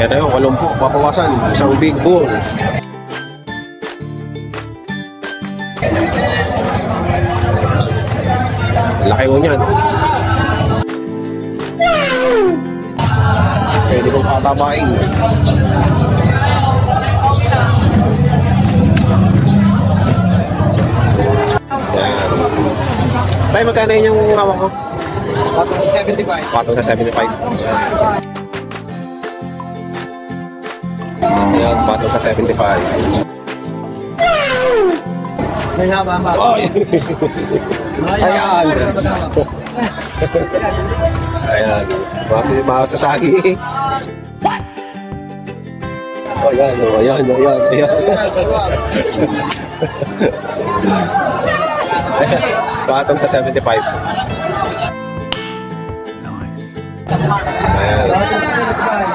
Ito yung 80, papawasan. Isang big bull. Laki mo niyan. Pwede kong patabain. Yan. Tayo, magkano yun yung hawak ko? Patong sa 75. Patong sa 75. Yan, patong sa 75. May haba. Oh, ayan. Ayan. Masasagi. Ayan. Patong sa 75.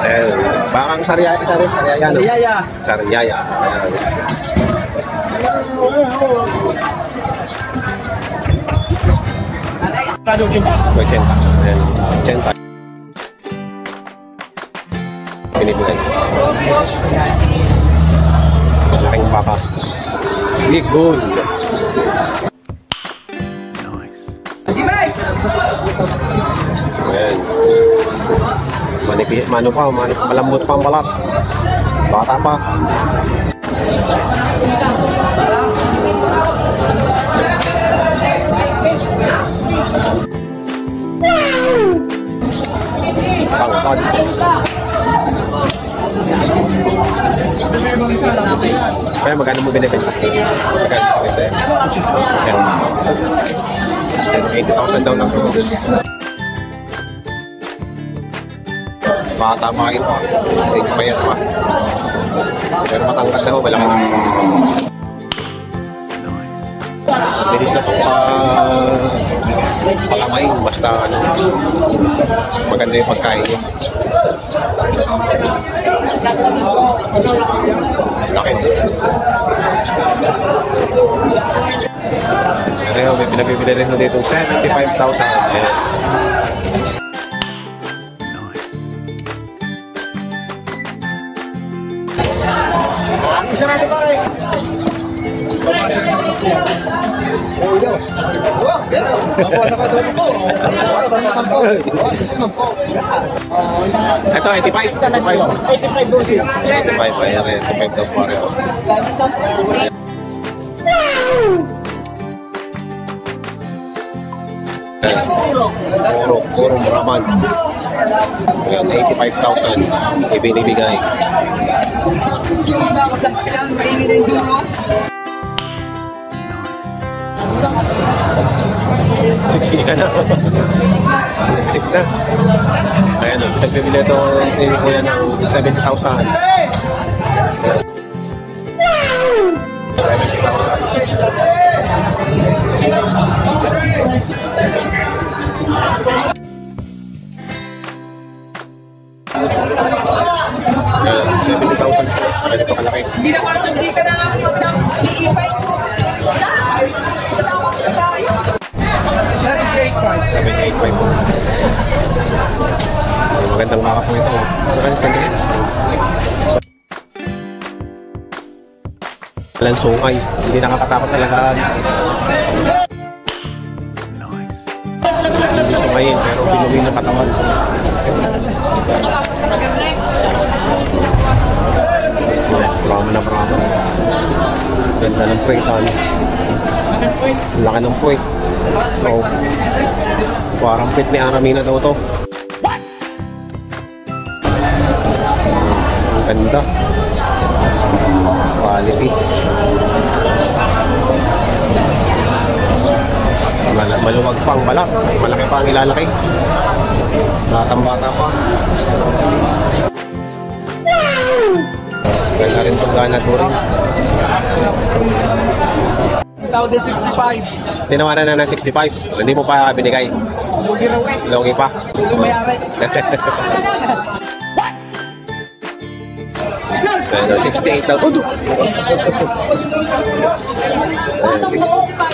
Ayan. Bakang sariya kita rin. Sariyaya. Ayan. Prado 80. Ayan. 80. Pinibigay. Malaking baka. Big bull. Ayan. Malambot pa ang balat. Bata pa. Tangkad. Kaya magkano mo binibenta? Magkano binibenta? 80,000 daw lang ito. Bata pa kayo pa. Hindi pa yan pa. Pero matangkad na ho, malaki na. Bilis na pang palamain. Basta maganda yung pagkain niya. Laki. Pero may pinabibili rin dito 75,000. Ayan. Isa natin pare. Ito, 85. 85 dosis. 85, ayan. 85 daw pare. Puro muraman. Ayan, 85,000 ibinibigay. Siksi ka na. Siksik na. Ayan, nagbibili ito ni Kuya ng 70,000. 70,000. Ganito kalaki. Hindi na masabli ka na namin ng iipay ko. 785. Magandang maka po ito. Walang sungay. Hindi nakakatakot talaga. Hindi sungayin pero binumin ng katawan. Brahma. Ganda ng puwetan. Laki ng puwet. Oh. Parang pit ni Aramina daw to. Ang ganda. Quality. Maluwag pa ang balat. Malaki pa ang ilalaki. Batang bata pa. Ganda rin itong gana to rin. Tawag din 65. Tinawanan na ng 65. Hindi mo pa binigay. Lugi raw eh. Logi pa. Lumayari. Pero 68 daw. Oh, 60.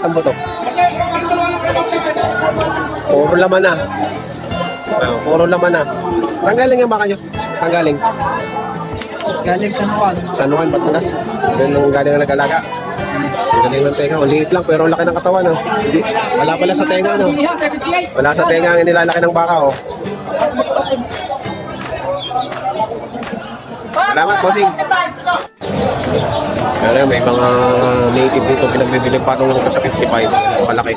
ang buto. Puro laman na. Puro laman na. Tanggaling yung baka nyo. Tanggaling. Galing San Juan. San Juan, Batangas. Doon nung galing ang nag-alaga. Ang galing ng tenga. Ang liit lang pero ang laki ng katawan. Oh. Hindi, wala pala sa tenga. No? Wala sa tenga ang nilalaki ng baka. Oh. Salamat, bossing. Kaya may mga native dito pinagbibiling patong sa 55. Malaki.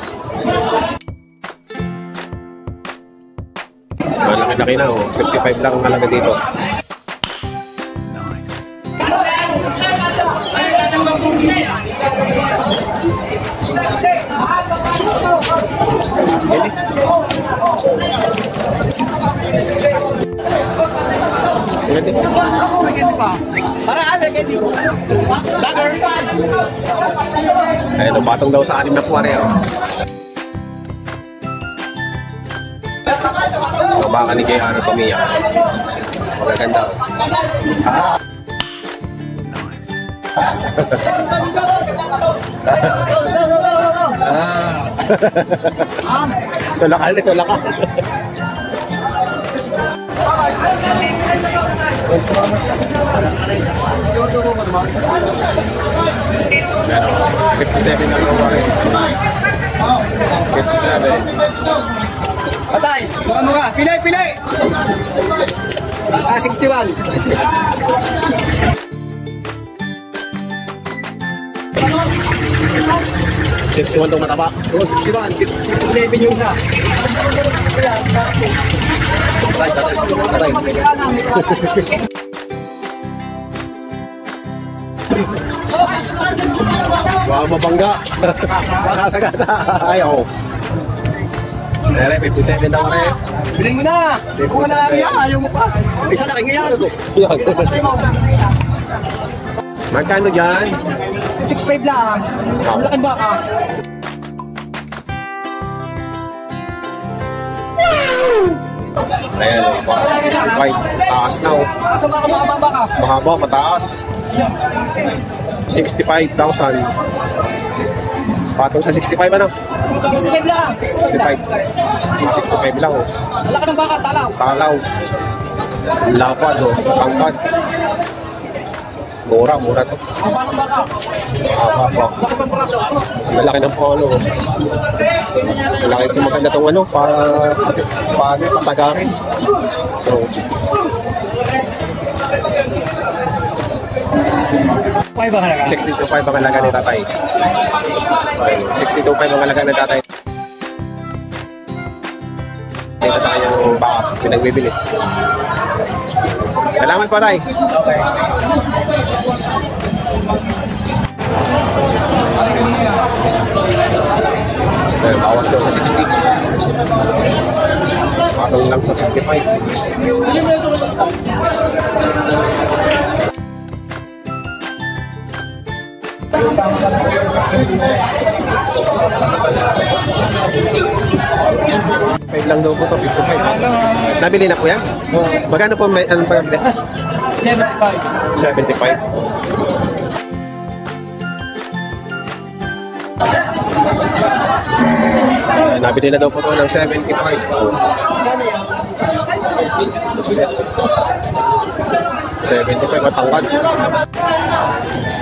Malaki-laki na. Oh. 55 lang ang halaga dito. Ayun, batong daw sa 6 na puwari. Baka ni J.R. Pamilya. Magaganda. Tulakal, tulakal. Pero 57 na lang rin. 57. Patay! Baka mo ka! Pilay! Pilay! 61. 61 itong mataba. Oo, 61. 57 yung isa. Patay. Wow, mabangga. Gasa-gasa. Ayaw. Nere, 57 daw rin. Biling mo na! Kung wala yan, ayaw mo pa. Isa na kayo ngayon. Magkano dyan? 6.5 lang. Ang laking baka. Ayan, 65. Taas na oh. Sa baka. Mahaba, mataas. 65,000. Patong sa 65 ano? 65 lang. 65 lang oh. Ang laki ng baka, talaw. Talaw. Lapad oh, tangkad. Mura to. Ang baka ng baka. Haba pa. Laki ng braso. Malaki ng polo. Malaki ito maganda itong ano, pasagarin. So, 5 ba halaga? 62.5 ang halaga ni tatay. 62.5 ang halaga ni tatay. Dito sa kanyang baka, pinagbibili. Salamat po tay. Okay. Bawas daw sa 60. Patong lang sa 65. Five lang daw po to, 55. Nabili na po yan? Magkano po may anong pagkakita? 75. 75. Nabili na daw po to ng 75. 75 matangkad.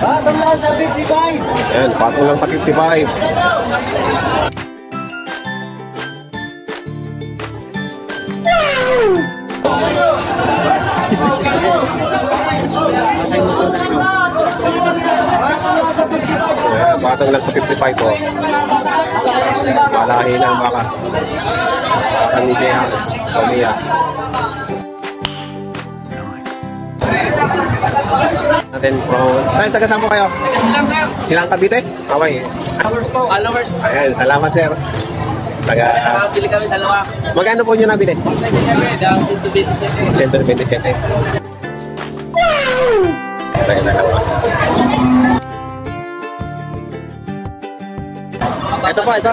Patong lang sa 55. Ayan, patong lang sa 55. Ayan, patong lang sa 55 po. Malahi na ang baka. Baka ni Jehan. Pamilya. Natin from... Saan, taga saan po kayo? Silang sir. Silang Cavite? Okay. Followers po. Followers. Ayan, salamat sir. Taga... Nakakabili kami dalawa. Magkano po nyo nabili? Daw 127. 127. Taga dalawa. Ito po, ito.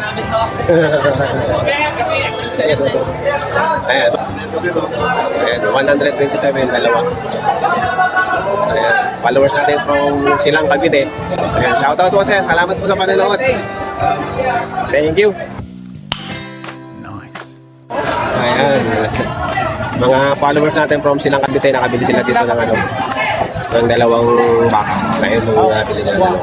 Ayan. Ayan, 127, dalawa. Ayan, followers natin from Silang Cavite. Ayan, shoutout po sir. Salamat po sa panonood. Thank you. Ayan. Mga followers natin from Silang Cavite, nakabili sila dito ng ano, ng dalawang baka. Ayan, nabili nila.